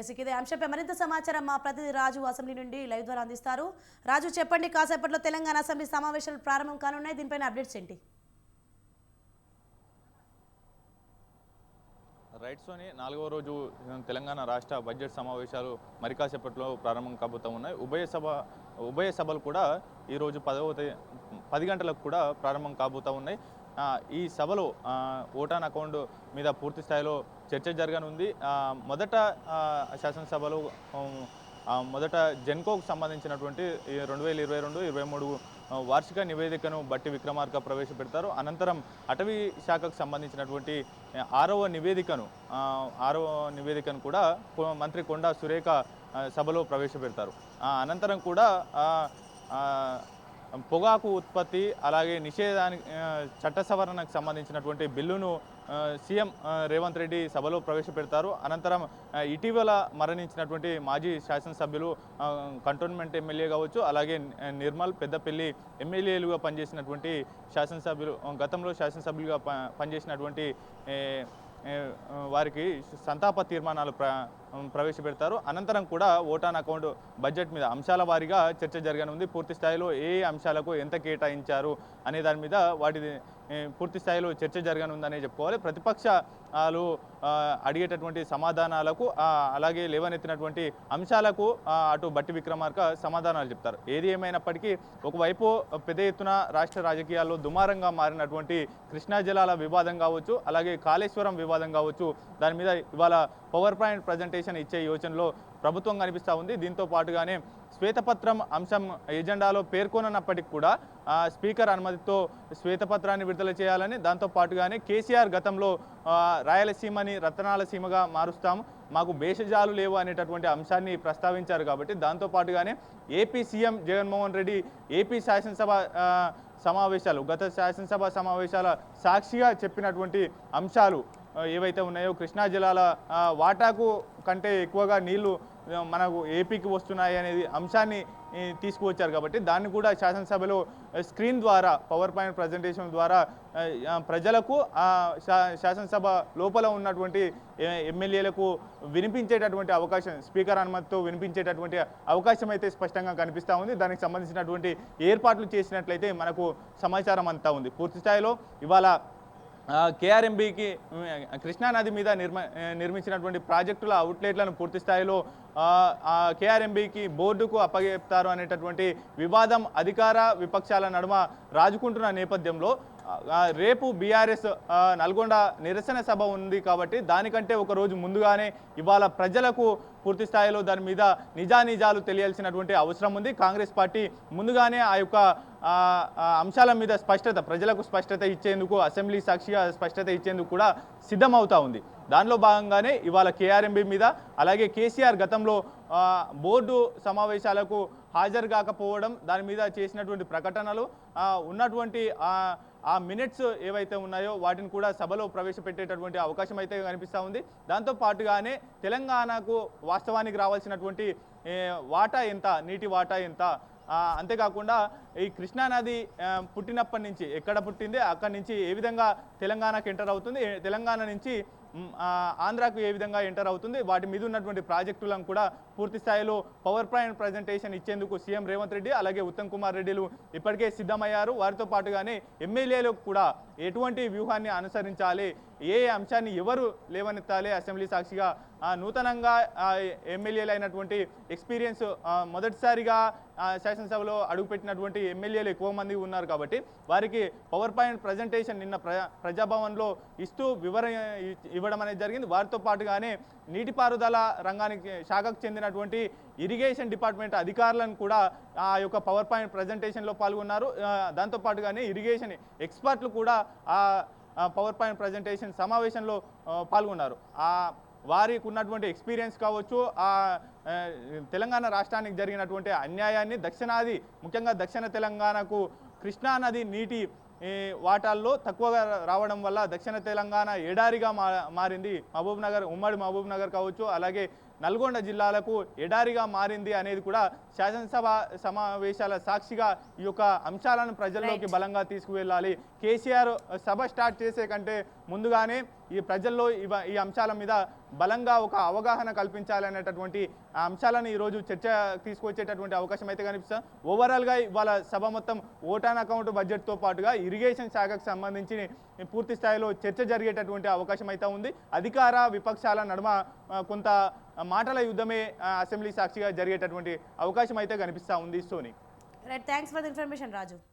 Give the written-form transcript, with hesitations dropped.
ఇదే అంశంపై మరింత సమాచారం మా ప్రతినిధి రాజు అసెంబ్లీ నుండి లైవ్ ద్వారా అందిస్తారు. రాజు చెప్పండి, కాసేపట్లో తెలంగాణ అసెంబ్లీ సమావేశాలు ప్రారంభం కానున్నాయి, దీనిపైన అప్డేట్స్ ఏంటి? రైట్ సోని 4వ రోజు తెలంగాణ రాష్ట్ర బడ్జెట్ సమావేశాలు మరి కాసేపట్లో ప్రారంభం కాబోతూ ఉన్నాయి. ఉభయ సభలు కూడా ఈరోజు 10 గంటలకు కూడా ప్రారంభం కాబోతూ ఉన్నాయి. ఈ సభలో ఓటాన్ అకౌంట్ మీద పూర్తి స్థాయిలో చర్చ జరగనుంది. మొదట శాసనసభలో మొదట జెన్కోకు సంబంధించినటువంటి 2022-23 వార్షిక నివేదికను బట్టి విక్రమార్క ప్రవేశపెడతారు. అనంతరం అటవీ శాఖకు సంబంధించినటువంటి 6వ నివేదికను కూడా మంత్రి కొండా సురేఖ సభలో ప్రవేశపెడతారు. అనంతరం కూడా పొగాకు ఉత్పత్తి అలాగే నిషేధానికి చట్ట సవరణకు సంబంధించినటువంటి బిల్లును సీఎం రేవంత్ రెడ్డి సభలో ప్రవేశపెడతారు. అనంతరం ఇటీవల మరణించినటువంటి మాజీ శాసనసభ్యులు కంటోన్మెంట్ ఎమ్మెల్యే కావచ్చు, అలాగే నిర్మల్ పెద్దపల్లి ఎమ్మెల్యేలుగా పనిచేసినటువంటి శాసనసభ్యులు, గతంలో శాసనసభ్యులుగా పనిచేసినటువంటి వారికి సంతాప తీర్మానాలు ప్రవేశపెడతారు. అనంతరం కూడా ఓటాన్ అకౌంట్ బడ్జెట్ మీద అంశాల వారీగా చర్చ జరగనుంది. పూర్తి స్థాయిలో ఏ అంశాలకు ఎంత కేటాయించారు అనే దాని మీద వాటి పూర్తి స్థాయిలో చర్చ జరగనుందనే చెప్పుకోవాలి. ప్రతిపక్షాలు అడిగేటటువంటి సమాధానాలకు అలాగే లేవనెత్తినటువంటి అంశాలకు అటు బట్టి విక్రమార్క సమాధానాలు చెప్తారు. ఏది ఏమైనప్పటికీ ఒకవైపు పెద్ద ఎత్తున రాష్ట్ర రాజకీయాల్లో దుమారంగా మారినటువంటి కృష్ణా జలాల వివాదం కావచ్చు, అలాగే కాళేశ్వరం వివాదం కావచ్చు, దాని మీద ఇవాళ పవర్ పాయింట్ ప్రజెంటేషన్ ఇచ్చే యోచనలో ప్రభుత్వం కనిపిస్తూ ఉంది. దీంతో పాటుగానే శ్వేతపత్రం అంశం ఎజెండాలో పేర్కొనప్పటికీ కూడా స్పీకర్ అనుమతితో శ్వేతపత్రాన్ని విడుదల చేయాలని, దాంతో పాటుగానే కేసీఆర్ గతంలో రాయలసీమని రతనాల సీమగా మారుస్తాం, మాకు భేషజాలు లేవు అనేటటువంటి అంశాన్ని ప్రస్తావించారు. కాబట్టి దాంతో పాటుగానే AP CM Jaganmohan Reddy AP శాసనసభ సమావేశాలు, గత శాసనసభ సమావేశాల సాక్షిగా చెప్పినటువంటి అంశాలు ఏవైతే ఉన్నాయో, కృష్ణా జలాల వాటాకు కంటే ఎక్కువగా నీళ్లు మనకు ఏపీకి వస్తున్నాయి అనేది అంశాన్ని తీసుకువచ్చారు. కాబట్టి దాన్ని కూడా శాసనసభలో స్క్రీన్ ద్వారా పవర్ పాయింట్ ప్రజెంటేషన్ ద్వారా ప్రజలకు శాసనసభ లోపల ఉన్నటువంటి ఎమ్మెల్యేలకు వినిపించేటటువంటి అవకాశం, స్పీకర్ అనుమతితో వినిపించేటటువంటి అవకాశం అయితే స్పష్టంగా కనిపిస్తూ ఉంది. దానికి సంబంధించినటువంటి ఏర్పాట్లు చేసినట్లయితే మనకు సమాచారం అంతా ఉంది. పూర్తి స్థాయిలో ఇవాళ కేఆర్ఎంబీకి కృష్ణానది మీద నిర్మించినటువంటి ప్రాజెక్టుల అవుట్లెట్లను పూర్తి స్థాయిలో కేఆర్ఎంబీకి బోర్డుకు అప్పగిస్తారు అనేటటువంటి వివాదం అధికార విపక్షాల నడుమ రాజుకుంటున్న నేపథ్యంలో రేపు బీఆర్ఎస్ నల్గొండ నిరసన సభ ఉంది. కాబట్టి దానికంటే ఒక రోజు ముందుగానే ఇవాళ ప్రజలకు పూర్తి స్థాయిలో దాని మీద నిజానిజాలు తెలియాల్సినటువంటి అవసరం ఉంది. కాంగ్రెస్ పార్టీ ముందుగానే ఆ యొక్క అంశాల మీద ప్రజలకు స్పష్టత ఇచ్చేందుకు, అసెంబ్లీ సాక్షిగా స్పష్టత ఇచ్చేందుకు కూడా సిద్ధమవుతా ఉంది. దానిలో భాగంగానే ఇవాళ కేఆర్ఎంబీ మీద, అలాగే కేసీఆర్ గతంలో బోర్డు సమావేశాలకు హాజరు కాకపోవడం, దాని మీద చేసినటువంటి ప్రకటనలు, ఉన్నటువంటి ఆ మినిట్స్ ఏవైతే ఉన్నాయో వాటిని కూడా సభలో ప్రవేశపెట్టేటటువంటి అవకాశం అయితే కనిపిస్తూ ఉంది. దాంతో పాటుగానే తెలంగాణకు వాస్తవానికి రావాల్సినటువంటి వాటా ఎంత, నీటి వాటా ఎంత, అంతేకాకుండా ఈ కృష్ణానది పుట్టినప్పటి నుంచి ఎక్కడ పుట్టింది, అక్కడి నుంచి ఏ విధంగా తెలంగాణకు ఎంటర్ అవుతుంది, తెలంగాణ నుంచి ఆంధ్రాకు ఏ విధంగా ఎంటర్ అవుతుంది, వాటి మీద ఉన్నటువంటి ప్రాజెక్టులను కూడా పూర్తి స్థాయిలో పవర్ పాయింట్ ప్రజెంటేషన్ ఇచ్చేందుకు సీఎం రేవంత్ రెడ్డి అలాగే ఉత్తమ్ కుమార్ రెడ్డిలు ఇప్పటికే సిద్ధమయ్యారు. వారితో పాటుగానే ఎమ్మెల్యేలకు కూడా ఎటువంటి వ్యూహాన్ని అనుసరించాలి, ఏ అంశాన్ని ఎవరు లేవనెత్తాలి, అసెంబ్లీ సాక్షిగా నూతనంగా ఎమ్మెల్యేలు అయినటువంటి ఎక్స్పీరియన్స్ మొదటిసారిగా శాసనసభలో అడుగుపెట్టినటువంటి ఎమ్మెల్యేలు ఎక్కువ మంది ఉన్నారు. కాబట్టి వారికి పవర్ పాయింట్ ప్రజెంటేషన్ నిన్న ప్రజాభవన్లో ఇస్తూ వివరణ ఇవ్వడం అనేది జరిగింది. వారితో పాటుగానే నీటిపారుదల రంగానికి శాఖకు చెందినటువంటి ఇరిగేషన్ డిపార్ట్మెంట్ అధికారులను కూడా ఆ యొక్క పవర్ పాయింట్ ప్రజెంటేషన్లో పాల్గొన్నారు. దాంతోపాటుగానే ఇరిగేషన్ ఎక్స్పర్ట్లు కూడా పవర్ పాయింట్ ప్రజెంటేషన్ సమావేశంలో పాల్గొన్నారు. వారికి ఉన్నటువంటి ఎక్స్పీరియన్స్ కావచ్చు, తెలంగాణ రాష్ట్రానికి జరిగినటువంటి అన్యాయాన్ని, ముఖ్యంగా దక్షిణ తెలంగాణకు కృష్ణానది నీటి వాటాల్లో తక్కువగా రావడం వల్ల దక్షిణ తెలంగాణ ఎడారిగా మారింది. ఉమ్మడి మహబూబ్ నగర్ కావచ్చు, అలాగే నల్గొండ జిల్లాలకు ఎడారిగా మారింది అనేది కూడా శాసనసభ సమావేశాల సాక్షిగా ఈ యొక్క అంశాలను ప్రజల్లోకి బలంగా తీసుకువెళ్ళాలి. కేసీఆర్ సభ స్టార్ట్ చేసే కంటే ముందుగానే ఈ ప్రజల్లో ఈ అంశాల మీద బలంగా ఒక అవగాహన కల్పించాలనేటటువంటి ఆ అంశాలను ఈరోజు చర్చ తీసుకొచ్చేటటువంటి అవకాశం అయితే కనిపిస్తుంది. ఓవరాల్గా ఇవాళ సభ మొత్తం ఓటాన్ అకౌంట్ బడ్జెట్తో పాటుగా ఇరిగేషన్ శాఖకు సంబంధించి పూర్తి స్థాయిలో చర్చ జరిగేటటువంటి అవకాశం అయితే ఉంది. అధికార విపక్షాల నడుమ కొంత మాటల యుద్ధమే అసెంబ్లీ సాక్షిగా జరిగేటటువంటి అవకాశం అయితే కనిపిస్తూ ఉంది. Soni, right, thanks for the information Raju.